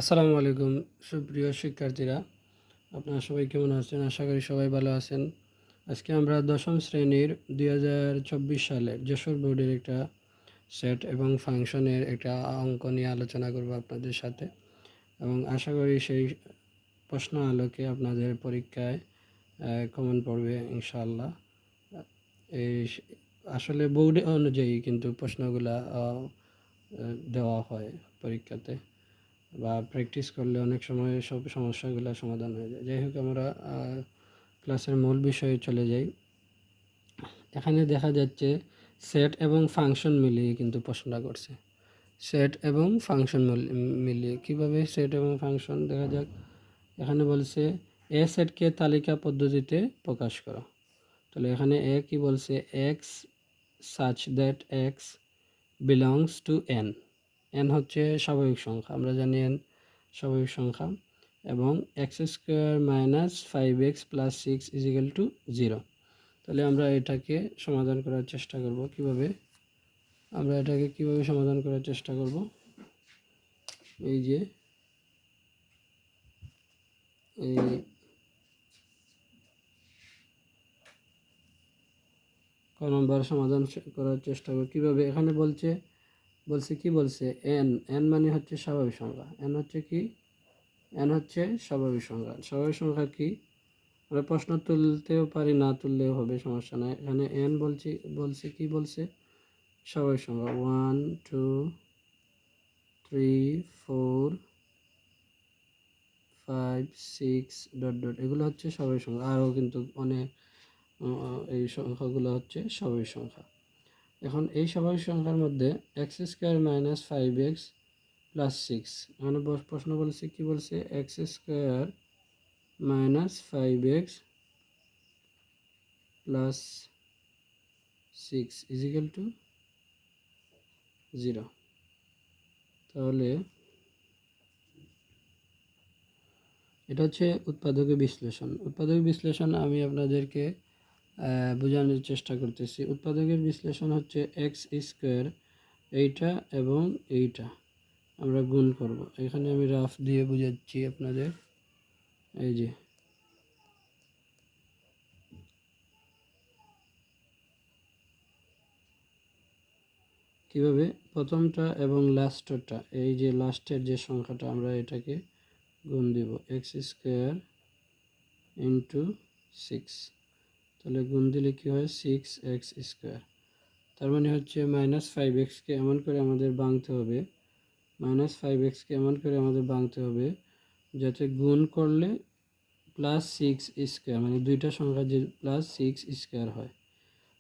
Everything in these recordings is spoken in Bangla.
আসসালামু আলাইকুম সুপ্রিয় শিক্ষার্থীরা, আপনারা সবাই কেমন আছেন? আশা করি সবাই ভালো আছেন। আজকে আমরা দশম শ্রেণীর 2024 সালের যশোর বোর্ডের একটা সেট এবং ফাংশনের একটা অঙ্ক নিয়ে আলোচনা করব আপনাদের সাথে, এবং আশা করি সেই প্রশ্ন আলোকে আপনাদের পরীক্ষায় কমন পড়বে ইনশাআল্লাহ। এই আসলে বোর্ড অনুযায়ী কিন্তু প্রশ্নগুলা দেওয়া হয় পরীক্ষাতে, বা প্র্যাকটিস করলে অনেক সময় সব সমস্যাগুলো সমাধান হয়ে যায়। যাই হোক, আমরা ক্লাসের মূল বিষয়ে চলে যাই। এখানে দেখা যাচ্ছে সেট এবং ফাংশন মিলিয়ে কিন্তু প্রশ্নটা করছে। সেট এবং ফাংশন মিলিয়ে কীভাবে সেট এবং ফাংশন দেখা যাক। এখানে বলছে এ সেটকে তালিকা পদ্ধতিতে প্রকাশ করো। তাহলে এখানে এ কি বলছে, x such that x belongs to N. N হচ্ছে স্বাভাবিক সংখ্যা, আমরা জানি এন স্বাভাবিক সংখ্যা, এবং x square minus 5x plus 6 equal to 0। তাহলে আমরা এটাকে সমাধান করার চেষ্টা করব। কিভাবে সমাধান করার চেষ্টা করব, এই যে এই ক নম্বর সমাধান করার চেষ্টা করব কীভাবে। এখানে বলছে এন। এন মানে হচ্ছে স্বাভাবিক সংখ্যা। এন হচ্ছে কি? এন হচ্ছে স্বাভাবিক সংখ্যা। স্বাভাবিক সংখ্যা কি? আমরা প্রশ্ন তুলতেও পারি, না তুললেও হবে, সমস্যা নাই। এখানে এন বলছে স্বাভাবিক সংখ্যা 1 2 3 4 5 6 ডট ডট, এগুলো হচ্ছে স্বাভাবিক সংখ্যা। আরও কিন্তু অনেক এই সংখ্যাগুলো হচ্ছে স্বাভাবিক সংখ্যা। এখন এই স্বাভাবিক সংখ্যার মধ্যে x square minus 5x plus 6, এখানে প্রশ্ন বলছে কি বলছে, x square minus 5x plus 6 equal to 0। তাহলে এটা হচ্ছে উৎপাদকের বিশ্লেষণ। উৎপাদকের বিশ্লেষণ আমি আপনাদেরকে বোঝানোর চেষ্টা করতেছি। উৎপাদকের বিশ্লেষণ হচ্ছে এক্স স্কোয়ার, এইটা এবং এইটা আমরা গুণ করব। এখানে আমি রাফ দিয়ে বুঝাচ্ছি আপনাদের। এই যে কিভাবে প্রথমটা এবং লাস্টেরটা, এই যে লাস্টের যে সংখ্যাটা, আমরা এটাকে গুণ দিব এক্স স্কোয়ার ইন্টু 6। তাহলে গুণ দিলে কী হয়, 6x স্কোয়ার। তার মানে হচ্ছে -5xকে এমন করে আমাদের ভাঙতে হবে, -5xকে এমন করে আমাদের ভাঙতে হবে যাতে গুণ করলে +6 স্কোয়ার, মানে দুইটা সংখ্যা যে +6 স্কোয়ার হয়।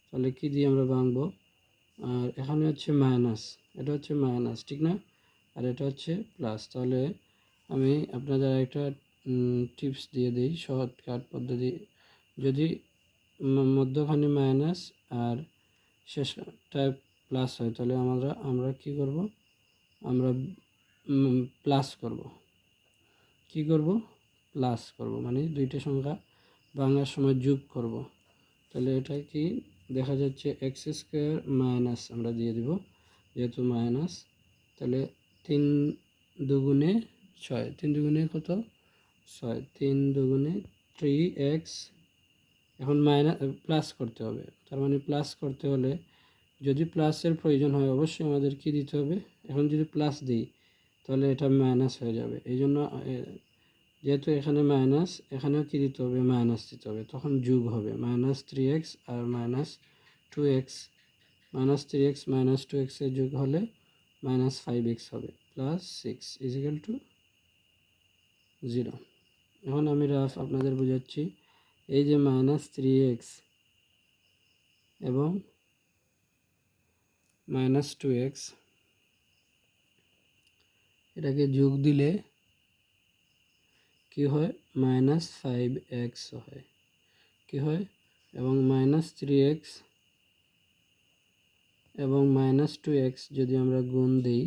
তাহলে কি দিয়ে আমরা ভাঙবো? আর এখানে হচ্ছে মাইনাস, এটা হচ্ছে মাইনাস, ঠিক না? আর এটা হচ্ছে প্লাস। তাহলে আমি আপনাদের একটা টিপস দিয়ে দিই, শর্টকাট পদ্ধতি। যদি মধ্যখানে মাইনাস আর শেষটা প্লাস হয়, তাহলে আমরা কি করব, আমরা প্লাস করব। কি করব? প্লাস করব, মানে দুইটা সংখ্যা ভাঙার সময় যোগ করব। তাহলে এটা কি দেখা যাচ্ছে, এক্স স্কোয়ার মাইনাস আমরা দিয়ে দিব যেহেতু মাইনাস। তাহলে 3 দুগুণে 6, 3 দুগুণে কত? 6, 3 দুগুণে 3x। এখন প্লাস করতে হবে, তার মানে প্লাস করতে হলে যদি প্লাসের প্রয়োজন হয় অবশ্যই আমাদের কি দিতে হবে। এখন যদি প্লাস দিই তাহলে এটা মাইনাস হয়ে যাবে, এই জন্য যেহেতু এখানে মাইনাস, এখানেও কি দিতে হবে, মাইনাস দিতে হবে, তখন যোগ হবে -3x আর -2x। -3x -2x এর যোগ হলে -5x হবে, +6 ইজিক্যাল টু 0। এখন আমি রাফ আপনাদের বোঝাচ্ছি। এই যে -3x এবং -2x, এটাকে যোগ দিলে কি হয়, -5x হয়, কি হয়, এবং -3x এবং -2x যদি আমরা গুণ দিই,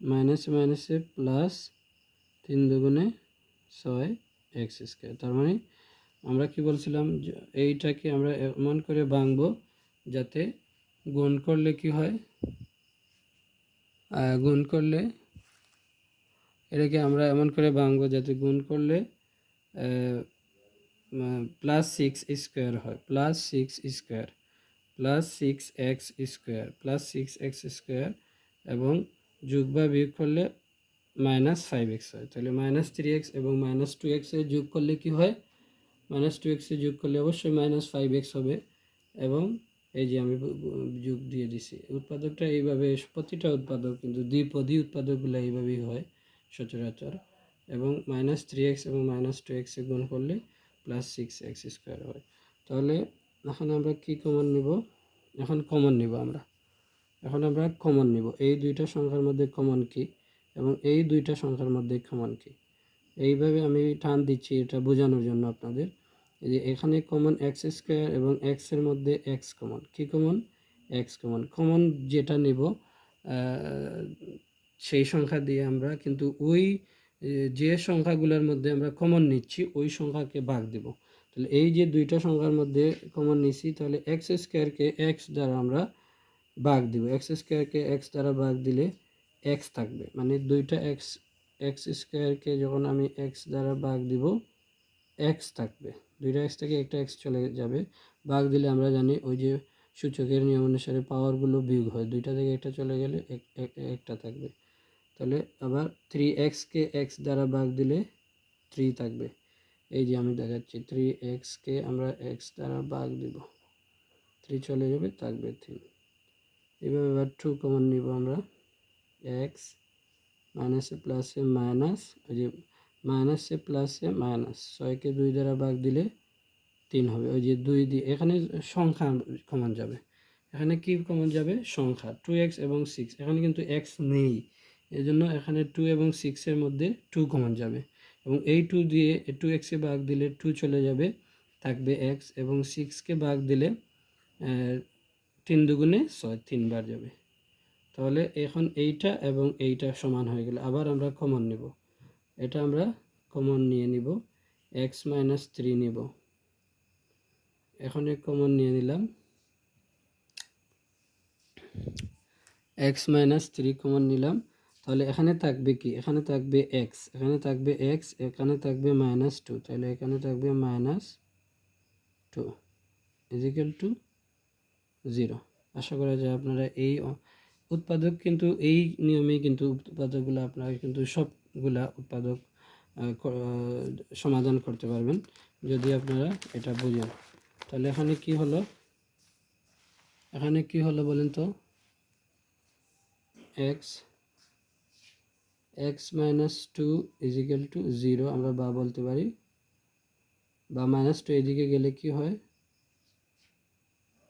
মাইনাসে মাইনাসে প্লাস, 3 দুগুণে 6x স্কোয়ার। তার মানে আমরা কি বলছিলাম, এইটাকে আমরা এমন করে ভাঙবো যাতে গুণ করলে কি হয়, গুণ করলে এটাকে আমরা এমন করে ভাঙবো যাতে গুণ করলে +6 স্কোয়ার হয়, +6 স্কোয়ার +6x স্কোয়ার এবং যোগ বা বিয়োগ করলে -5x হয়। তাহলে -3x এবং -2x এর যোগ করলে কি হয়? -2x এর যোগ করলে অবশ্যই -5x হবে। এবং এই যে আমি যোগ দিয়ে দিছি, উৎপাদকটা এইভাবে, প্রতিটা উৎপাদক কিন্তু দ্বিপদী উৎপাদকগুলো এইভাবেই হয় সচরাচর। এবং -3x এবং -2x এ গুণ করলে +6x² হয়। তাহলে এখন আমরা কি কমন নিব? এখন আমরা কমন নিব এই দুইটা সংখ্যার মধ্যে কমন কি এবং এই দুইটা সংখ্যার মধ্যে কমন কি। এইভাবে আমি টান দিচ্ছি এটা বোঝানোর জন্য আপনাদের। এই যে এখানে কমন x² এবং x এর মধ্যে x কমন। কি কমন? x কমন যেটা নেব সেই সংখ্যা দিয়ে আমরা কিন্তু ওই যে সংখ্যাগুলোর মধ্যে আমরা কমন নিচ্ছি ওই সংখ্যাকে ভাগ দেব। তাহলে এই যে দুইটা সংখ্যার মধ্যে কমন নিচ্ছি, তাহলে x² x দ্বারা আমরা ভাগ দিব। x² x দ্বারা ভাগ দিলে x থাকবে, মানে দুইটা x² যখন আমি x দ্বারা ভাগ দিব x থাকবে, দুইটা x থেকে একটা x চলে যাবে। ভাগ দিলে আমরা জানি ওই যে সূচকের নিয়ম অনুসারে পাওয়ারগুলো বিয়োগ হয়, দুইটা থেকে একটা চলে গেলে একটা থাকবে। তাহলে আবার 3x কে x দ্বারা ভাগ দিলে 3 থাকবে। এই যে আমি দেখাচ্ছি 3x কে আমরা x দ্বারা ভাগ দিব, 3 চলে যাবে, থাকবে 3। এভাবে আবার 2 কমন নিব আমরা, x মাইনাসে প্লাসে মাইনাস, ওই যে মাইনাসে প্লাসে মাইনাস, 6 কে 2 দ্বারা ভাগ দিলে 3 হবে। ওই যে 2 দিয়ে এখানে সংখ্যা কমন যাবে, এখানে কি কমন যাবে? সংখ্যা। 2x এবং 6, এখানে কিন্তু x নেই, এই জন্য এখানে 2 এবং 6 এর মধ্যে 2 কমন যাবে এবং এই 2 দিয়ে 2x-এ ভাগ দিলে 2 চলে যাবে, থাকবে x এবং 6কে ভাগ দিলে 3 দুগুণে 6, 3 বার যাবে। তাহলে এখন এইটা এবং এইটা সমান হয়ে গেল। আবার আমরা কমন নিব, এটা আমরা কমন নিয়ে নিব, x - 3 নিব। এখন কমন নিয়ে নিলাম, x - 3 কমন নিলাম। তাহলে এখানে থাকবে কি? এখানে থাকবে x, এখানে থাকবে x, এখানে থাকবে -2, তাহলে এখানে থাকবে -2 = 0। আশা করা যায় আপনারা এই উৎপাদক কিন্তু এই নিয়মেই কিন্তু উৎপাদকগুলো আপনারা কিন্তু সবগুলা উৎপাদক সমাধান করতে পারবেন যদি আপনারা এটা বুঝেন। তাহলে এখানে কি হলো? এখানে কি হলো বলেন তো? x - 2 = 0 আমরা বা বলতে পারি, বা -2 এদিকে গেলে কি হয়?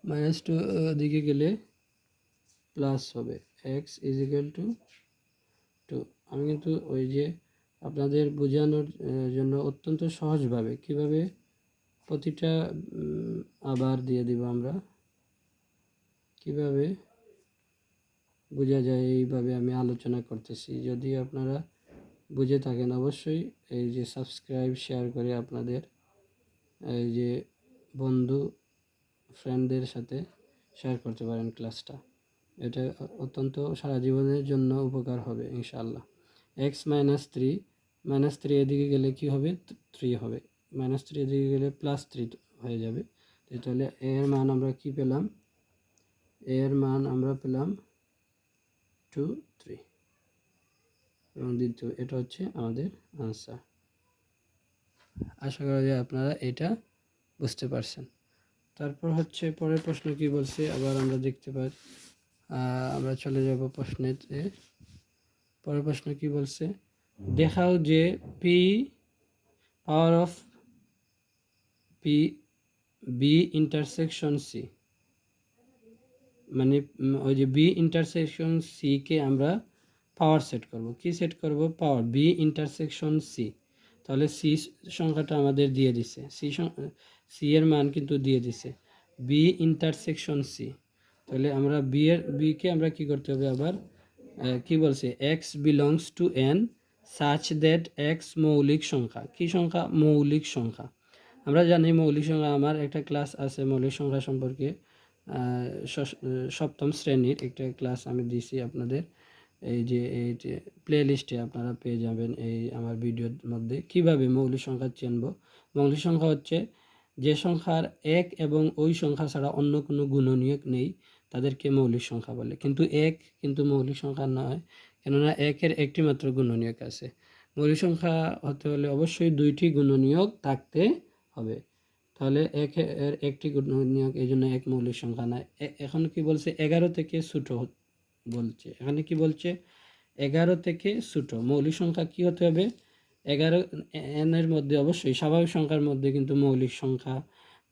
-2 দিকে গেলে প্লাস হবে, x = 2। আমি কিন্তু ওই যে আপনাদের বোঝানোর জন্য অত্যন্ত সহজভাবে কিভাবে প্রতিটা আবার দিয়ে দিব আমরা, কিভাবে বোঝা যায় এইভাবে আমি আলোচনা করতেছি। যদি আপনারা বুঝে থাকেন অবশ্যই এই যে সাবস্ক্রাইব, শেয়ার করে আপনাদের এই যে বন্ধু ফ্রেন্ডদের সাথে শেয়ার করতে পারেন ক্লাসটা। এটা অত্যন্ত সারা জীবনের জন্য উপকার হবে ইনশাআল্লাহ। x - 3, -3 এদিকে গেলে কি হবে? 3 হবে, -3 এদিকে গেলে +3 হয়ে যাবে। তাহলে এর মান আমরা কি পেলাম? এর মান আমরা পেলাম 2, 3 এবং দ্বিতীয়, এটা হচ্ছে আমাদের আনসার। আশা করা যায় আপনারা এটা বুঝতে পারছেন। তারপর হচ্ছে পরের প্রশ্ন কি বলছে, আবার আমরা দেখতে পাই। আমরা চলে যাব প্রশ্নেতে। পরের প্রশ্ন কি বলছে? দেখাও যে P power of P B intersection C, মানে ওই যে বি ইন্টারসেকশন সি কে আমরা পাওয়ার সেট করব। কি সেট করব? Power B intersection C. তাহলে সি সংখ্যাটা আমাদের দিয়ে দিছে, সি এর মান কিন্তু দিয়ে দিছে, বি ইন্টারসেকশন সি। তাহলে আমরা বিকে আমরা কি করতে হবে? আবার কি বলছে? X belongs to N such that x মৌলিক সংখ্যা। কি সংখ্যা? মৌলিক সংখ্যা। আমরা জানি মৌলিক সংখ্যা, আমার একটা ক্লাস আছে মৌলিক সংখ্যা সম্পর্কে, সপ্তম শ্রেণীর একটা ক্লাস আমি দিছি আপনাদের। এই যে প্লে লিস্টে আপনারা পেয়ে যাবেন এই আমার ভিডিওর মধ্যে কিভাবে মৌলিক সংখ্যা চিনব। মৌলিক সংখ্যা হচ্ছে যে সংখ্যার এক এবং ওই সংখ্যা ছাড়া অন্য কোনো গুণনীয়ক নেই তাদেরকে মৌলিক সংখ্যা বলে। কিন্তু এক কিন্তু মৌলিক সংখ্যা নয়, কেননা একের একটি মাত্র গুণনীয়ক আছে। মৌলিক সংখ্যা হতে হলে অবশ্যই দুইটি গুণনীয়ক থাকতে হবে, তাহলে এর একটি গুণনীয়ক, এই জন্য এক মৌলিক সংখ্যা নয়। এখন কি বলছে 11 থেকে ছোট বলছে, এখানে কি বলছে 11 থেকে ছোট। মৌলিক সংখ্যা কি হতে হবে 11 এর মধ্যে, অবশ্যই স্বাভাবিক সংখ্যার মধ্যে কিন্তু মৌলিক সংখ্যা,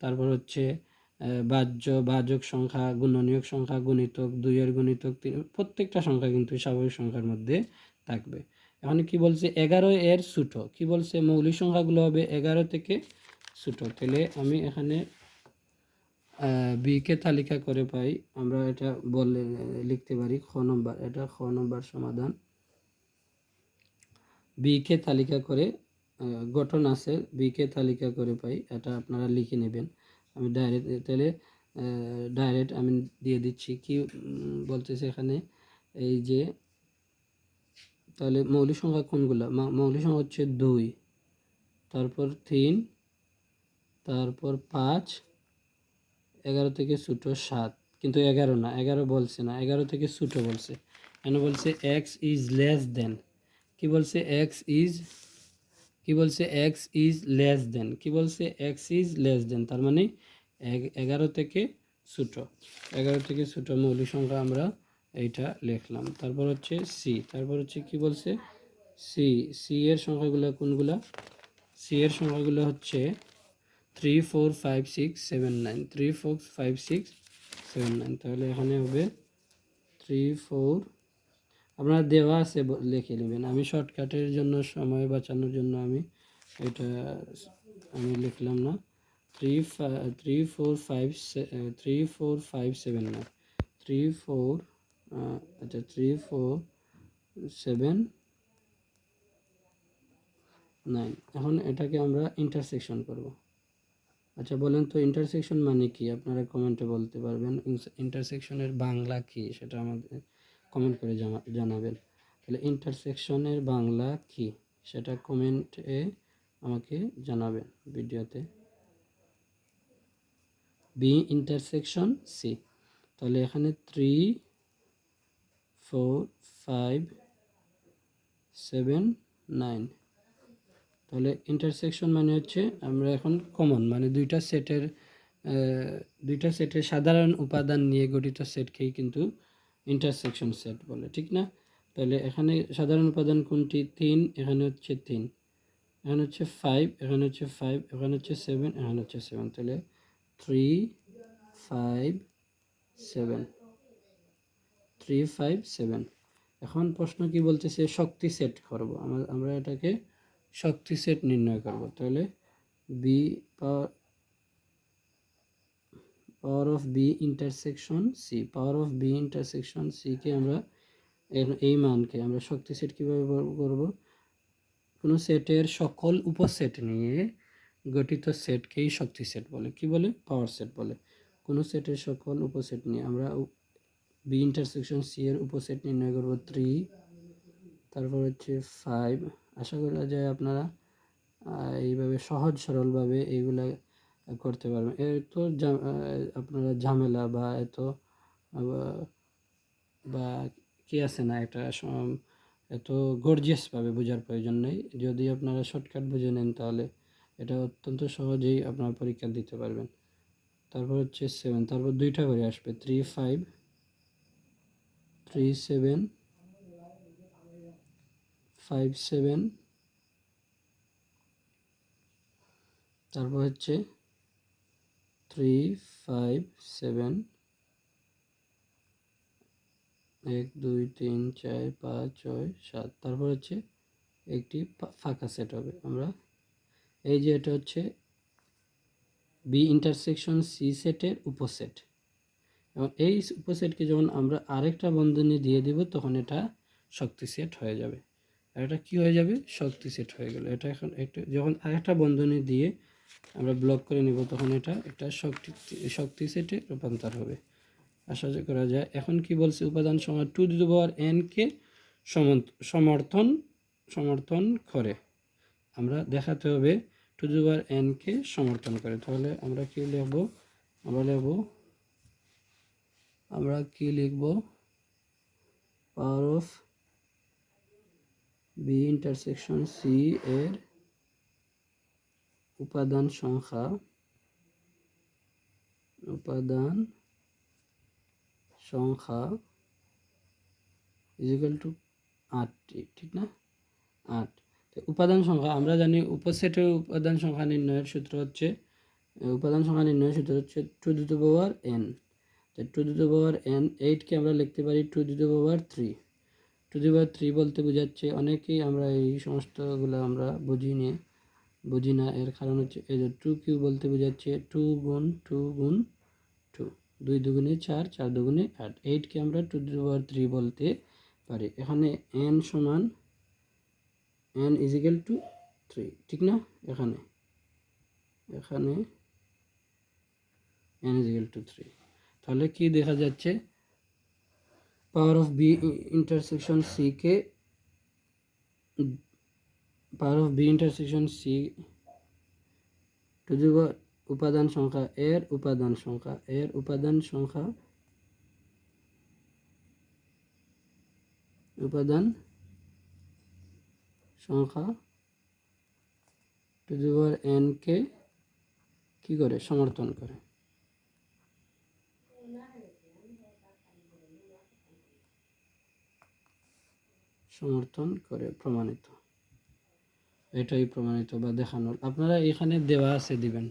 তারপর হচ্ছে ভাজক সংখ্যা, গুণনীয়ক সংখ্যা, গুণিতক, দুইয়ের গুণিতক, প্রত্যেকটা সংখ্যা কিন্তু স্বাভাবিক সংখ্যার মধ্যে থাকবে। এখন কি বলছে 11 এর ছোট, কি বলছে মৌলিক সংখ্যাগুলো হবে 11 থেকে ছোট। তাহলে আমি এখানে বিকে তালিকা করে পাই, আমরা এটা বলে লিখতে পারি খ নম্বর, এটা খ নম্বর সমাধান। বিকে তালিকা করে গঠন আছে, বিকে তালিকা করে পাই, এটা আপনারা লিখে নেবেন। আমি ডাইরেক্ট আমি দিয়ে দিচ্ছি কি বলতেছে এখানে, এই যে তাহলে মৌলিক সংখ্যা কোনগুলো, মৌলিক সংখ্যা হচ্ছে 2, তারপর 3, তারপর 5, 11 থেকে ছোট 7, কিন্তু 11 না, 11 বলছে না, 11 থেকে ছোট বলছে। এখানে বলছে x ইজ লেস দেন, কি বলছে x ইজ, কি বলছে x ইজ লেস দেন, কি বলছে x ইজ লেস দেন, তার মানে 11 থেকে ছোট, 11 থেকে ছোট মৌলিক সংখ্যা আমরা এইটা লিখলাম। তারপর হচ্ছে সি, তারপর হচ্ছে কি বলছে সি এর সংখ্যাগুলো কোনগুলা, সি এর সংখ্যাগুলো হচ্ছে 3 4 5 6 7 9, 3 4 5 6 7 9, তাহলে এখানে হবে 3 4, আপনারা দেওয়া আছে লিখে নেবেন। আমি শর্টকাটের জন্য, সময় বাঁচানোর জন্য আমি এটা লিখলাম না। 3 4 5 3 4 5 7 9, 3 4 আচ্ছা 3 4 7 9। এখন এটাকে আমরা ইন্টারসেকশন করব। আচ্ছা বলেন তো ইন্টারসেকশন মানে কি, আপনারা কমেন্টে বলতে পারবেন। ইন্টারসেকশনের বাংলা কি সেটা আমাদের কমেন্ট করে জানাবেন। তাহলে ইন্টারসেকশনের বাংলা কি সেটা কমেন্টে আমাকে জানাবেন ভিডিওতে। বি ইন্টারসেকশন সি, তাহলে এখানে 3 4 5 7 9, তাহলে ইন্টারসেকশন মানে হচ্ছে আমরা এখন কমন মানে দুইটা সেটের সাধারণ উপাদান নিয়ে গঠিত সেটকেই কিন্তু ইন্টারসেকশন সেট বলে, ঠিক না? তাহলে এখানে সাধারণ উপাদান কোনটি, 3, এখানে হচ্ছে 3, এখানে হচ্ছে 5, এখানে হচ্ছে 5, এখানে হচ্ছে 7, এখানে হচ্ছে 7, তাহলে 3 5 7, 3 5 7। এখন প্রশ্ন কি বলতেছে, শক্তি সেট করব, আমরা এটাকে শক্তি সেট নির্ণয় করব। তাহলে B power of B intersection C, power of B intersection C কে আমরা এই মানকে আমরা শক্তি সেট কীভাবে করব, কোনো সেটের সকল উপসেট নিয়ে গঠিত সেটকেই শক্তি সেট বলে, কি বলে পাওয়ার সেট বলে। কোনো সেটের সকল উপসেট নিয়ে আমরা বি ইন্টারসেকশন সি এর উপসেট নির্ণয় করব 3, তারপর হচ্ছে 5। আশা করা যায় আপনারা এইভাবে সহজ সরলভাবে এইগুলা করতে পারবেন। এত আপনারা ঝামেলা বা এত বা কি আছে না, এটা এত গর্জিয়াসভাবে বোঝার প্রয়োজন নেই। যদি আপনারা শর্টকাট বুঝে নেন তাহলে এটা অত্যন্ত সহজেই আপনারা পরীক্ষা দিতে পারবেন। তারপর হচ্ছে 7, তারপর দুইটা করে আসবে 3 5 3 7 5 7, তারপর হচ্ছে 3 5 7 1 2 3 4 5 6 7, তারপর হচ্ছে একটি ফাঁকা সেট হবে। আমরা এই যে এটা হচ্ছে বি ইন্টারসেকশন সি সেটের উপসেট, এবং এই উপসেটকে যখন আমরা আরেকটা বন্ধনী দিয়ে দিব তখন এটা শক্তি সেট হয়ে যাবে। আর এটা কী হয়ে যাবে, শক্তি সেট হয়ে গেল। এটা এখন যখন আরেকটা বন্ধনী দিয়ে আমরা ব্লক করে নিব তখন এটা একটা শক্তি সেটে রূপান্তর হবে, আশা করা যায়। এখন কি বলছে, উপাদান সংখ্যা 2n কে সমর্থন সমর্থন করে। আমরা দেখাতে হবে two the power N K সমর্থন করে। তাহলে আমরা কি লিখব? আমরা কি লিখব? Power of B intersection C এর উপাদান সংখ্যা ইজিক্যাল টু 8টি, ঠিক না? 8। তো উপাদান সংখ্যা আমরা জানি উপসেটের উপাদান সংখ্যা নির্ণয়ের সূত্র হচ্ছে টু দি পাওয়ার এন। তো টু দি পাওয়ার এন 8কে আমরা লিখতে পারি two the power 3। Two the পাওয়ার 3 বলতে বোঝাচ্ছে, অনেকেই আমরা এই সমস্তগুলো আমরা বুঝি না। এর কারণ হচ্ছে এই যে 2 কিউ বলতে বোঝাচ্ছে 2 গুণ 2 গুণ 2, 2 দুগুণে 4, 4 দুগুণে 8। 8কে আমরা টু দি পাওয়ার 3 বলতে পারি। এখানে n সমান n ইজিক্যাল টু 3, ঠিক না? এখানে n ইজিক্যাল টু 3। তাহলে কি দেখা যাচ্ছে? Power of B intersection C কে টু দি পাওয়ার উপাদান সংখ্যা এর উপাদান সংখ্যা two the power N K কি করে? সমর্থন করে। প্রমাণিত। এটাই প্রমাণিত বা দেখানোর। আপনারা এখানে দেওয়া আছে দিবেন,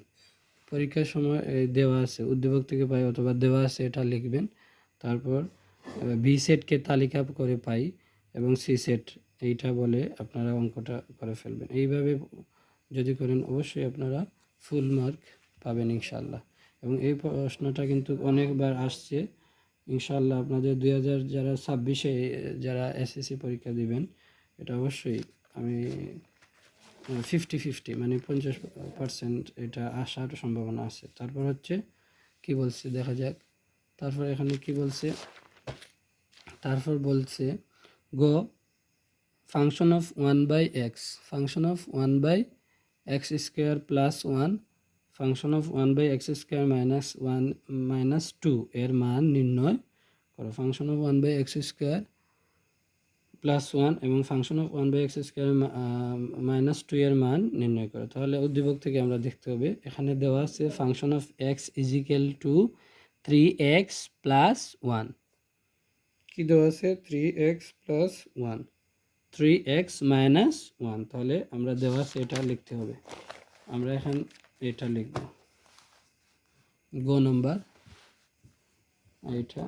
পরীক্ষার সময় দেওয়া আছে, উদ্দীপক থেকে পাই অথবা দেওয়া আছে, এটা লিখবেন। তারপর বি সেটকে তালিকা করে পাই এবং সি সেট এইটা বলে আপনারা অঙ্কটা করে ফেলবেন। এইভাবে যদি করেন অবশ্যই আপনারা ফুল মার্ক পাবেন ইনশাআল্লাহ। এবং এই প্রশ্নটা কিন্তু অনেকবার আসছে ইনশাআল্লাহ। আপনাদের 2026-এ যারা এসএসসি পরীক্ষা দিবেন, এটা অবশ্যই আমি 50-50 মানে 50% এটা আসার সম্ভাবনা আছে। তারপর হচ্ছে কি বলছে দেখা যাক। তারপর এখানে কি বলছে? তারপর বলছে গো function of 1/x square plus 1 function of 1/x square minus 2 এর মান নির্ণয় করো। Function of 1/x square plus 1 এবং function of 1/x square minus 2 এর মান নির্ণয় করো। তাহলে উদ্দীপক থেকে আমরা দেখতে হবে, এখানে দেওয়া আছে function of x equal to 3x plus 1। কি দেওয়া আছে? 3x plus 1, 3x minus 1। তাহলে আমরা দেওয়া আছে এটা লিখতে হবে। আমরা এখন এটা লিখব, গো নাম্বার। এটা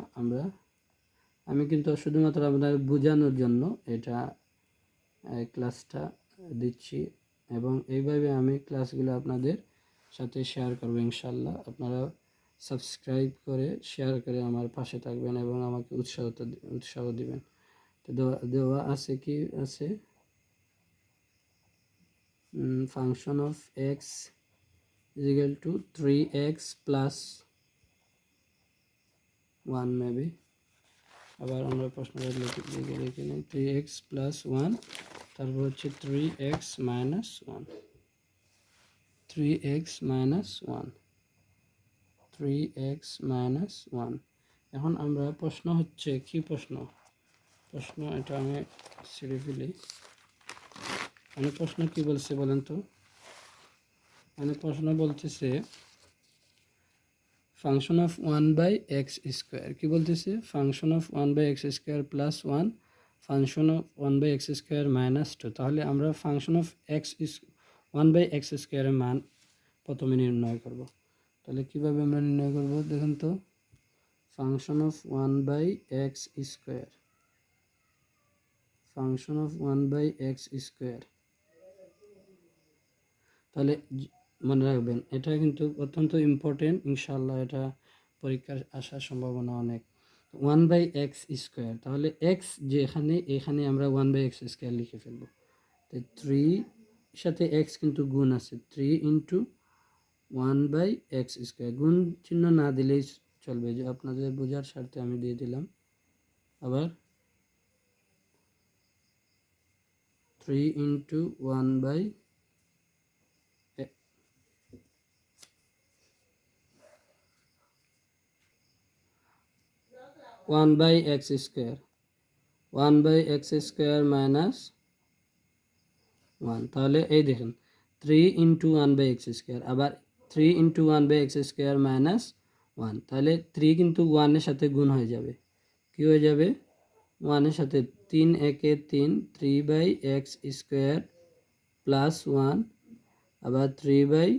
আমি কিন্তু শুধুমাত্র আপনাদের বোঝানোর জন্য এটা ক্লাসটা দিচ্ছি এবং এইভাবে আমি ক্লাসগুলো আপনাদের সাথে শেয়ার করবো ইনশাল্লাহ। আপনারা সাবস্ক্রাইব করে শেয়ার করে আমার পাশে থাকবেন এবং আমাকে উৎসাহ দিবেন। তো দেওয়া আছে কি আছে? Function of x equal to 3x plus 1 maybe. আবার আমরা প্রশ্নটা লিখে নিই 3x প্লাস 1, তারপর হচ্ছে 3x minus 1, 3x minus 1, 3x minus 1। এখন আমরা প্রশ্ন হচ্ছে কি প্রশ্ন এটা আমি ছেড়ে ফেলি। মানে প্রশ্ন কি বলছে বলেন তো? মানে প্রশ্ন বলতেছে ফাংশন অফ 1/x স্কোয়ার। কি বলতেছে? Function of 1/x square plus 1 function of 1/x square minus 2। তাহলে আমরা ফাংশন অফ 1/x স্কোয়ারের মান প্রথমে নির্ণয় করব। তাহলে কিভাবে আমরা নির্ণয় করব দেখুন তো। Function of 1/x square, function of 1/x square. তাহলে মনে রাখবেন, এটা কিন্তু অত্যন্ত ইম্পর্টেন্ট ইনশাআল্লাহ। এটা পরীক্ষার আসার সম্ভাবনা অনেক। 1/x স্কোয়ার, তাহলে এক্স যে এখানে আমরা 1/x স্কোয়ার লিখে ফেলবো। তো 3 সাথে এক্স কিন্তু গুণ আছে, 3 ইন্টু 1/x স্কোয়ার। গুণ চিহ্ন না দিলেই চলবে, যে আপনাদের বোঝার স্বার্থে আমি দিয়ে দিলাম। আবার 3 ইন্টু 1/x², 1/x² মাইনাস 1। তাহলে এই দেখেন 3 ইন্টু 1/x², আবার 3 ইন্টু 1/x² মাইনাস 1। তাহলে 3 কিন্তু 1-এর সাথে গুণ হয়ে যাবে, কি হয়ে যাবে 1-এর সাথে, 3 একে 3, 3/x² প্লাস 1, আবার 3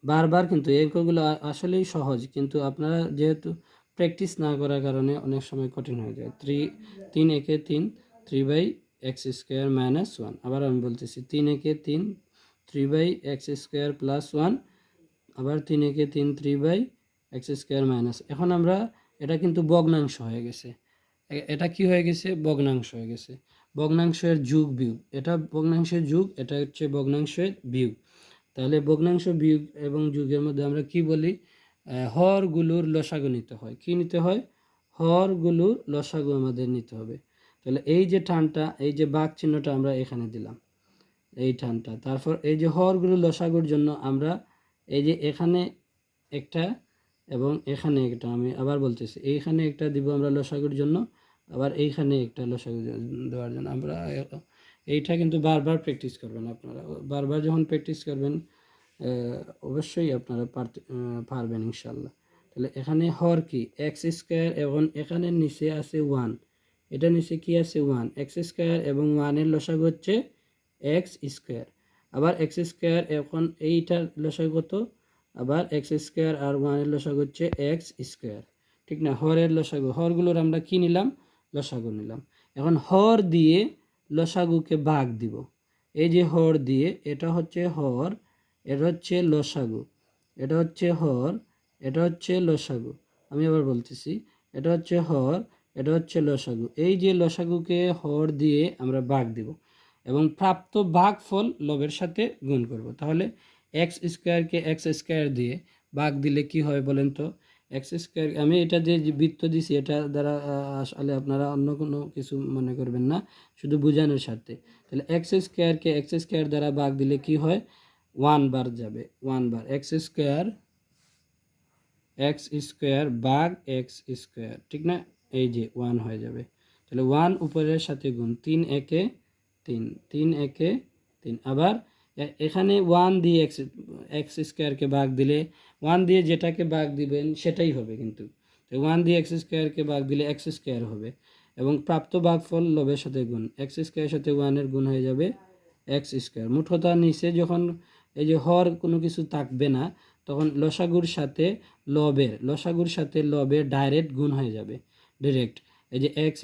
বারবার, কিন্তু এই অঙ্কগুলো আসলেই সহজ, কিন্তু আপনারা যেহেতু প্র্যাকটিস না করার কারণে অনেক সময় কঠিন হয়ে যায়। 3 একে 3, 3/x² মাইনাস 1। আবার আমি বলতেছি 3 একে 3, 3/x² প্লাস 1, আবার 3 একে 3, 3/x² মাইনাস। এখন আমরা, এটা কিন্তু ভগ্নাংশ হয়ে গেছে, এটা কি হয়ে গেছে, ভগ্নাংশ হয়ে গেছে, ভগ্নাংশের যোগ বিয়োগ, এটা ভগ্নাংশের যোগ, এটা হচ্ছে ভগ্নাংশের বিয়োগ। তাহলে ভগ্নাংশ বিয়োগ এবং যোগের মধ্যে আমরা কি বলি, হরগুলোর লসাগু নিতে হয়। কি নিতে হয়, হরগুলোর লসাগু আমাদের নিতে হবে। তাহলে এই যে টানটা, এই যে বাঘ চিহ্নটা আমরা এখানে দিলাম, এই টানটা। তারপর এই যে হরগুলোর লসাগুর জন্য আমরা এই যে এখানে একটা এবং এখানে একটা, আমি আবার বলতেছি, এইখানে একটা দিব আমরা লসাগুর জন্য, আবার এইখানে একটা লসাগু দেওয়ার জন্য। আমরা এইটা কিন্তু বারবার প্র্যাকটিস করবেন আপনারা, বারবার যখন প্র্যাকটিস করবেন অবশ্যই আপনারা পারবেন ইনশাল্লাহ। তাহলে এখানে হর কি, x² এবং এখানে নিচে আছে 1, এটা নিচে কি আছে 1, x² এবং 1-এর লসাগু হচ্ছে x²। আবার x² এখন এইটার লসাগু কত, আবার x² আর 1-এর লসাগু হচ্ছে x², ঠিক না। হরের লসাগু, হরগুলোর আমরা কি নিলাম, লসাগু নিলাম। এখন হর দিয়ে লসাগুকে ভাগ দিব, এই যে হর দিয়ে, এটা হচ্ছে হর, এটা হচ্ছে লসাগু, এটা হচ্ছে হর, এটা হচ্ছে লসাগু। আমি আবার বলতেছি, এটা হচ্ছে হর, এটা হচ্ছে লসাগু। এই যে লসাগুকে হর দিয়ে আমরা ভাগ দিব এবং প্রাপ্ত ভাগফল লবের সাথে গুণ করব। তাহলে x²কে x² দিয়ে ভাগ দিলে কি হয় বলেন তো, x², আমি এটা যে বৃত্ত দিছি এটা দ্বারা আসলে আপনারা অন্য কোনো কিছু মনে করবেন না, শুধু বোঝানোর স্বার্থে। তাহলে x²কে x² দ্বারা ভাগ দিলে কি হয়, 1 বার যাবে, 1 বার, x² ভাগ x², ঠিক না, এই যে 1 হয়ে যাবে। তাহলে 1 উপরের সাথে গুণ, 3 একে 3, 3 একে 3। আবার এখানে 1 দিয়ে x²কে ভাগ দিলে, 1 দিয়ে যেটাকে ভাগ দিবেন সেটাই হবে, কিন্তু 1 দিয়ে x²কে ভাগ দিলে x² হবে এবং প্রাপ্ত ভাগফল লবের সাথে গুণ, x² সাথে 1-এর গুণ হয়ে যাবে x²। মুঠতা নিচে যখন এই যে হর কোনো কিছু থাকবে না, তখন লসাগুর সাথে লবের ডাইরেক্ট গুণ হয়ে যাবে, ডিরেক্ট। এই যে x²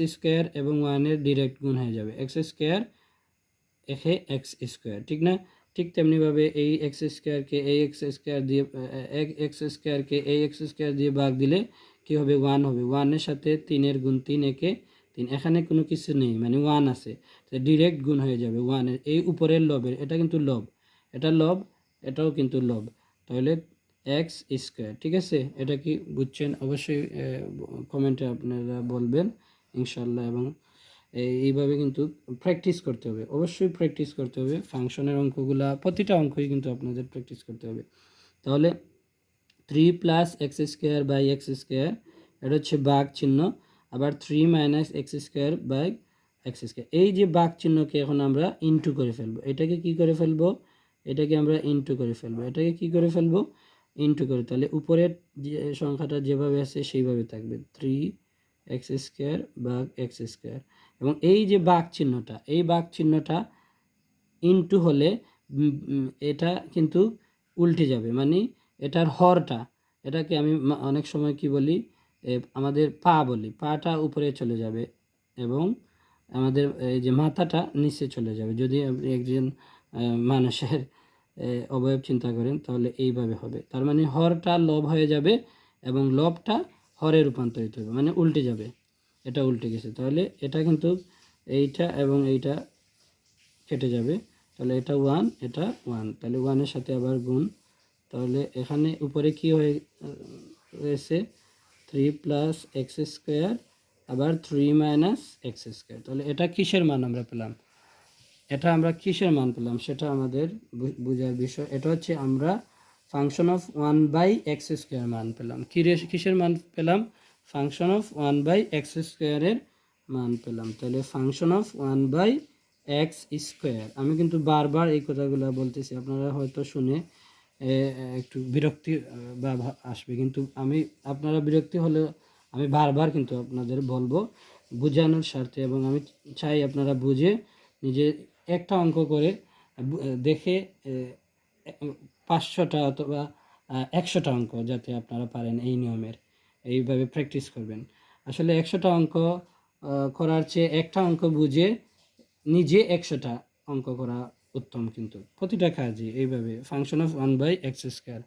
এবং 1-এর ডিরেক্ট গুণ হয়ে যাবে, x² একে x², ঠিক না। ঠিক তেমনিভাবে এই x²কে এই x² দিয়ে x²কে এই x² দিয়ে ভাগ দিলে কি হবে, 1 হবে, 1-এর সাথে 3-এর গুণ, 3 একে 3, এখানে কোনো কিছু নেই মানে 1 আছে, ডিরেক্ট গুণ হয়ে যাবে 1-এর এই উপরের লবের, এটা কিন্তু লব, এটা লব, এটাও কিন্তু লব, তাহলে x², ঠিক আছে। এটা কি বুঝছেন, অবশ্যই কমেন্টে আপনারা বলবেন ইনশাল্লাহ। এবং এইভাবে কিন্তু প্র্যাকটিস করতে হবে, অবশ্যই প্র্যাকটিস করতে হবে, ফাংশনের অঙ্কগুলা প্রতিটা অঙ্কই কিন্তু আপনাদের প্র্যাকটিস করতে হবে। তাহলে 3 + x²/x², এটা হচ্ছে ভাগ চিহ্ন, আবার 3 - x² বাই x², এই যে ভাগ চিহ্নকে এখন আমরা ইনটু করে ফেলবো, এটাকে কি করে ফেলবো, এটাকে আমরা ইনটু করে ফেলবো, এটাকে কি করে ফেলবো, ইনটু করে। তাহলে উপরের যে সংখ্যাটা যেভাবে আছে সেইভাবে থাকবে, 3x² ভাগ x², এবং এই যে ভাগ চিহ্নটা, এই ভাগ চিহ্নটা ইনটু হলে এটা কিন্তু উল্টে যাবে, মানে এটার হরটা, এটাকে আমি অনেক সময় কি বলি, আমাদের পা বলি, পাটা উপরে চলে যাবে এবং আমাদের এই যে মাথাটা নিচে চলে যাবে। যদি আপনি একজন মানুষের অবয়ব চিন্তা করেন তাহলে এইভাবে হবে, তার মানে হরটা লব হয়ে যাবে এবং লবটা হরে রূপান্তরিত হবে, মানে উল্টে যাবে, এটা উল্টে গেছে। তাহলে এটা কিন্তু এইটা এবং এইটা কেটে যাবে, তাহলে এটা 1, এটা 1, তাহলে 1-এর সাথে আবার গুণ, তাহলে এখানে উপরে কি রয়েছে, 3 + x², আবার 3 - x², তাহলে এটা কিসের মান আমরা পেলাম, এটা আমরা কিসের মান পেলাম সেটা আমাদের বোঝার বিষয়। এটা হচ্ছে আমরা ফাংশন অফ 1/x² মান পেলাম। কিসের মান পেলাম? ফাংশন অফ 1/x² এর মান পেলাম। তাহলে ফাংশন অফ 1/x²। আমি কিন্তু বারবার এই কথাগুলো বলতেছি, আপনারা হয়তো শুনে একটু বিরক্তি বা আসবে, কিন্তু আপনারা বিরক্তি হলে আমি বারবার কিন্তু আপনাদের বলবো বোঝানোর স্বার্থে, এবং আমি চাই আপনারা বুঝে নিজে একটা অঙ্ক করে দেখে 500টা অথবা 100টা অঙ্ক যাতে আপনারা পারেন এই নিয়মের, এইভাবে প্র্যাকটিস করবেন। আসলে 100টা অঙ্ক করার চেয়ে একটা অঙ্ক বুঝে নিজে 100টা অঙ্ক করা উত্তম, কিন্তু প্রতিটা কাজই এইভাবে ফাংশন অফ 1/x²।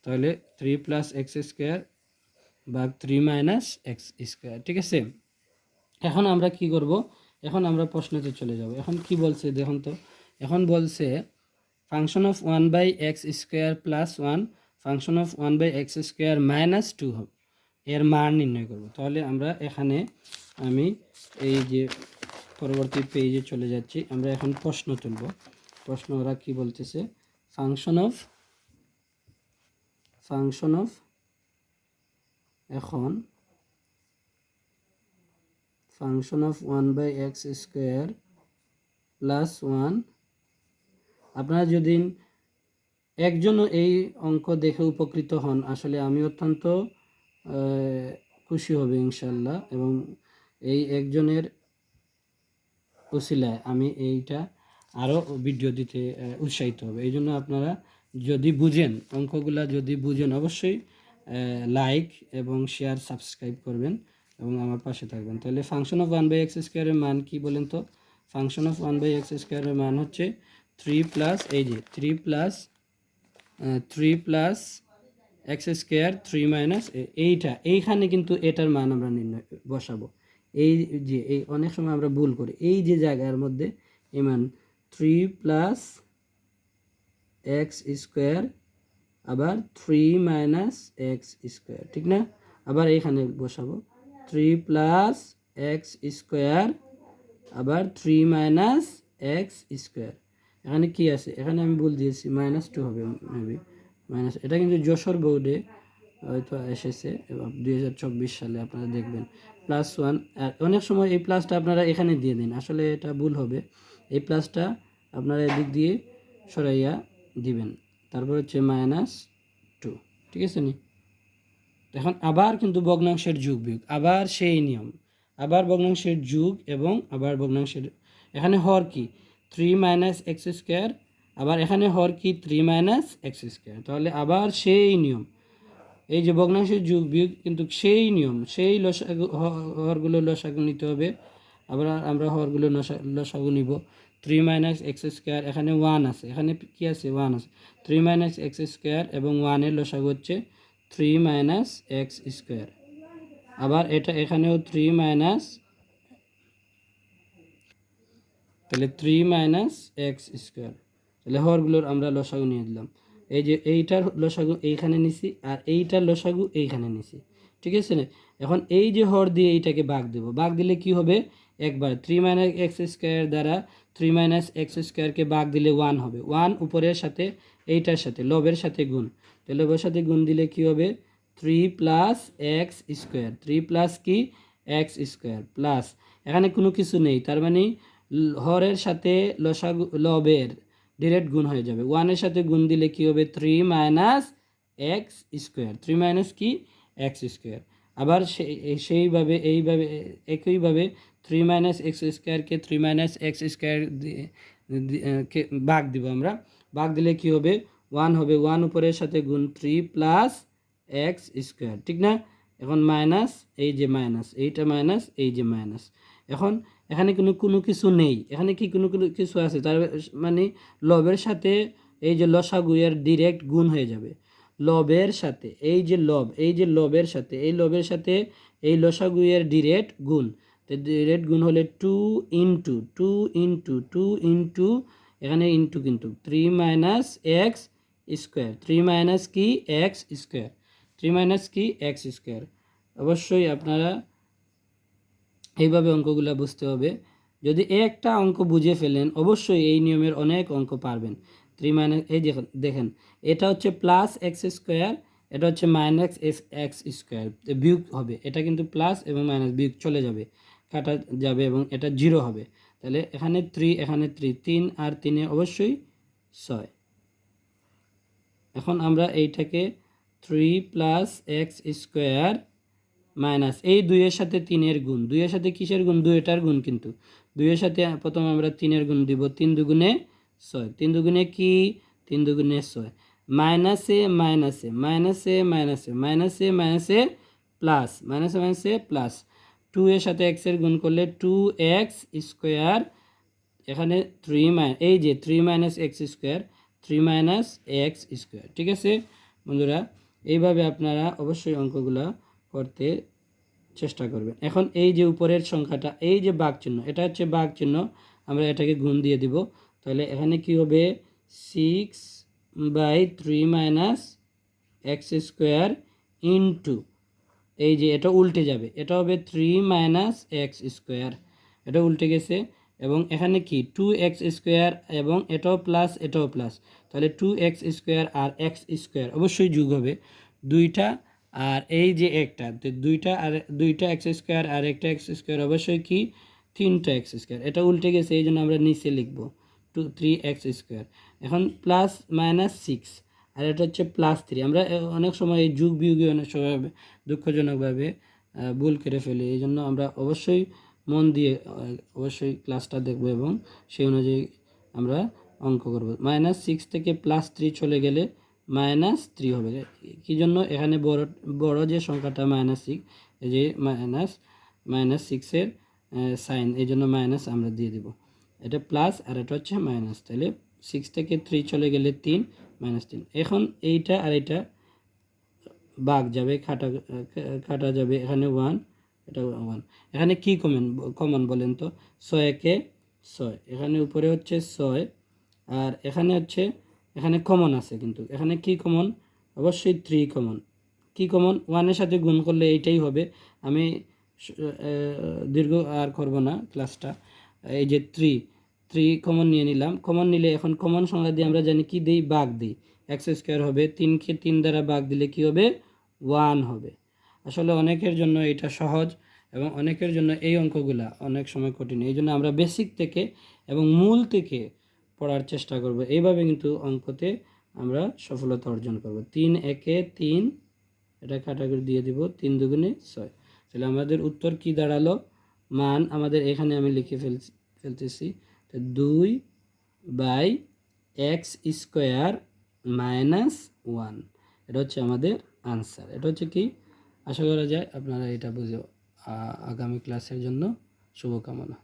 তাহলে 3 + x² বা 3 - x², ঠিক আছে। এখন আমরা কি করব? এখন আমরা প্রশ্নতে চলে যাব। এখন কি বলছে দেখুন তো। এখন বলছে function of 1/x² + 1 function of 1/x² - 2 হবে, এর মান নির্ণয় করব। তাহলে আমরা এখানে আমি এই যে পরবর্তী পেজে চলে যাচ্ছি, আমরা এখন প্রশ্ন তুলব। প্রশ্ন ওরা কি বলতেছে? ফাংশন অফ এখন ফাংশন অফ 1/x² + 1। আপনারা যদি একজনও এই অঙ্ক দেখে উপকৃত হন, আসলে আমি অত্যন্ত খুশি হব ইনশাল্লাহ, এবং এই একজনের উসিলায় আমি এইটা আরও ভিডিও দিতে উৎসাহিত হবে। এই জন্য আপনারা যদি বুঝেন, অঙ্কগুলা যদি বুঝেন, অবশ্যই লাইক এবং শেয়ার সাবস্ক্রাইব করবেন এবং আমার পাশে থাকবেন। তাহলে ফাংশন অফ 1/x² এর মান কি বলেন তো? ফাংশন অফ 1/x² এর মান হচ্ছে 3 + এই যে 3 + 3 + x², 3 - এইখানে কিন্তু এটার মান আমরা নির্ণয় বসাবো। এই যে এই অনেক সময় আমরা ভুল করি, এই যে জায়গার মধ্যে এই মান 3 + x², আবার 3 - x², ঠিক না? আবার এইখানে বসাবো 3 + x², আবার 3 - x²। এখানে কি আছে? এখানে আমি ভুল দিয়েছি, -2 হবে মেবি, এটা কিন্তু যশোর বোর্ডে হয়তো এসেছে 2024 সালে, আপনারা দেখবেন +1। অনেক সময় এই প্লাসটা আপনারা এখানে দিয়ে দিন, আসলে এটা ভুল হবে। এই প্লাসটা আপনারা এদিক দিয়ে সরাইয়া দিবেন, তারপর হচ্ছে -2, ঠিক আছে নি? এখন আবার কিন্তু ভগ্নাংশের যোগ বিয়োগ, আবার সেই নিয়ম, আবার ভগ্নাংশের যোগ এবং আবার ভগ্নাংশের, এখানে হর কি 3 - x², আবার এখানে হর কি 3 - x²। তাহলে আবার সেই নিয়ম, এই যে ভগ্নাংশের যোগ বিয়োগ কিন্তু সেই নিয়ম, সেই লসাগু, হরগুলো লসাগু নিতে হবে। আবার আমরা হরগুলো লসাগু নিব। 3 - x², এখানে 1 আছে, এখানে কি আছে? 1 আছে। 3 - x² এবং 1-এর লসাগু হচ্ছে 3 - x²। আবার এটা এখানেও 3 তাহলে 3 - x²। তাহলে হরগুলোর আমরা লসাগু নিয়ে দিলাম। এই যে এইটার লসাগু এইখানে নিছি, আর এইটার লসাগু এইখানে নিছি, ঠিক আছে না? এখন এই যে হর দিয়ে এইটাকে ভাগ দেব, ভাগ দিলে কি হবে? একবার 3 - x² দ্বারা 3 - x²কে ভাগ দিলে 1 হবে। 1 উপরের সাথে এইটার সাথে লবের সাথে গুণ, তো লবের সাথে গুণ দিলে কি হবে? 3 + x², 3 + কি x² প্লাস, এখানে কোনো কিছু নেই, তার মানে হরের সাথে লসাগু লবের ডিরেক্ট গুণ হয়ে যাবে। 1-এর সাথে গুণ দিলে কি হবে? 3 - x², 3 - কি x²। আবার সেইভাবে এইভাবে একইভাবে 3 - x²কে 3 - x² কে ভাগ দিব আমরা, ভাগ দিলে কি হবে? 1 হবে। 1 উপরের সাথে গুণ 3 + x², ঠিক না? এখন মাইনাস, এই যে মাইনাস, এইটা মাইনাস, এই যে মাইনাস। এখন এখানে কোনো কিছু নেই, এখানে কি কোনো কিছু আছে? তার মানে লবের সাথে এই যে লসাগু এর ডিরেক্ট গুণ হয়ে যাবে। লবের সাথে এই যে লব, এই যে লবের সাথে এই লবের সাথে এই লসাগু এর ডিরেক্ট গুণ, তো ডিরেক্ট গুণ হলে 2 × 2 × এখানে ইন্টু কিন্তু 3 - x², 3 - কি x², 3 - কি x²। অবশ্যই আপনারা এইভাবে অঙ্কগুলো বুঝতে হবে। যদি একটা অঙ্ক বুঝে ফেলেন অবশ্যই এই নিয়মের অনেক অঙ্ক পারবেন। 3 মাইনাস, এই দেখেন এটা হচ্ছে প্লাস এক্স স্কোয়ার, এটা হচ্ছে মাইনাস এক্স স্কোয়ার, বিয়োগ হবে, এটা কিন্তু প্লাস এবং মাইনাস বিয়োগ চলে যাবে, কাটা যাবে এবং এটা 0 হবে। তাহলে এখানে 3, এখানে 3, 3 আর 3 অবশ্যই 6। এখন আমরা এইটাকে 3 প্লাস এক্স স্কোয়ার মাইনাস এই 2-এর সাথে 3-এর গুণ, 2-এর সাথে কিসের গুণ? 2-এটার গুণ, কিন্তু 2-এর সাথে প্রথমে আমরা 3-এর গুণ দিব, 3 দুগুণে 6, 3 দুগুণে কি? 3 দুগুণে 6, মাইনাসে মাইনাসে মাইনাসে মাইনাসে মাইনাসে মাইনাসে প্লাস, মাইনাসে মাইনাসে প্লাস, 2-এর সাথে এক্সের গুণ করলে 2x স্কোয়ার, এখানে 3 এই যে 3 minus x square, 3 minus x square. ঠিক আছে বন্ধুরা, এইভাবে আপনারা অবশ্যই অঙ্কগুলো করতে চেষ্টা করবেন। এখন এই যে উপরের সংখ্যাটা, এই যে ভাগ চিহ্ন, এটা হচ্ছে ভাগ চিহ্ন, আমরা এটাকে গুণ দিয়ে দিব। তাহলে এখানে কি হবে? 6/3 মাইনাস এক্স স্কোয়ার ইন্টু, এই যে এটা উল্টে যাবে, এটা হবে 3 মাইনাস এক্স স্কোয়ার, এটা উল্টে গেছে। এবং এখানে কি 2x স্কোয়ার, এবং এটাও প্লাস এটাও প্লাস, তাহলে 2x স্কোয়ার আর এক্স স্কোয়ার অবশ্যই যোগ হবে দুইটা, আর এই যে একটা, দুইটা আর দুইটা এক্স স্কোয়ার আর একটা এক্স স্কোয়ার অবশ্যই কি 3টা এক্স স্কোয়ার, এটা উল্টে গেছে, এই জন্য আমরা নিচে লিখব 3x স্কোয়ার। এখন প্লাস মাইনাস 6, আর এটা হচ্ছে +3। আমরা অনেক সময় এই যুগ বিয়োগে অনেক সময় দুঃখজনকভাবে ভুল করে ফেলি, এই জন্য আমরা অবশ্যই মন দিয়ে অবশ্যই ক্লাসটা দেখব এবং সেই অনুযায়ী আমরা অঙ্ক করব। -6 থেকে +3 চলে গেলে -3 হবে, কি জন্য? এখানে বড় যে সংখ্যাটা -6, এই যে -6-এর সাইন, এই জন্য মাইনাস আমরা দিয়ে দিব, এটা প্লাস আর এটা হচ্ছে মাইনাস। তাহলে 6 থেকে 3 চলে গেলে 3, -3। এখন এইটা আর এটা ভাগ যাবে, কাটা যাবে, এখানে 1, এটা 1। এখানে কি কমন বলেন তো? 6 একে 6, এখানে উপরে হচ্ছে 6, আর এখানে হচ্ছে, এখানে কমন আছে, কিন্তু এখানে কি কমন? অবশ্যই 3 কমন। কি কমন? 1-এর সাথে গুণ করলে এইটাই হবে। আমি দীর্ঘ আর করব না ক্লাসটা। এই যে 3 কমন নিয়ে নিলাম, কমন নিলে এখন কমন সংখ্যা দিয়ে আমরা জানি কি দিই? ভাগ দিই, এক্স স্কোয়ার হবে, 3কে 3 দ্বারা ভাগ দিলে কি হবে? 1 হবে। আসলে অনেকের জন্য এটা সহজ এবং অনেকের জন্য এই অঙ্কগুলা অনেক সময় কঠিন, এই জন্য আমরা বেসিক থেকে এবং মূল থেকে পড়ার চেষ্টা করব, এইভাবে কিন্তু অঙ্কতে আমরা সফলতা অর্জন করব। 3 একে 3, এটা কাটাকুটি দিয়ে দিব, 3 দুগুণে 6। তাহলে আমাদের উত্তর কি দাঁড়ালো? মান আমাদের এখানে আমি লিখে ফেলতেছি, 2/x স্কোয়ার -1, এটা হচ্ছে আমাদের আনসার। এটা হচ্ছে কি, আশা করা যায় আপনারা এটা বুঝে। আগামী ক্লাসের জন্য শুভকামনা।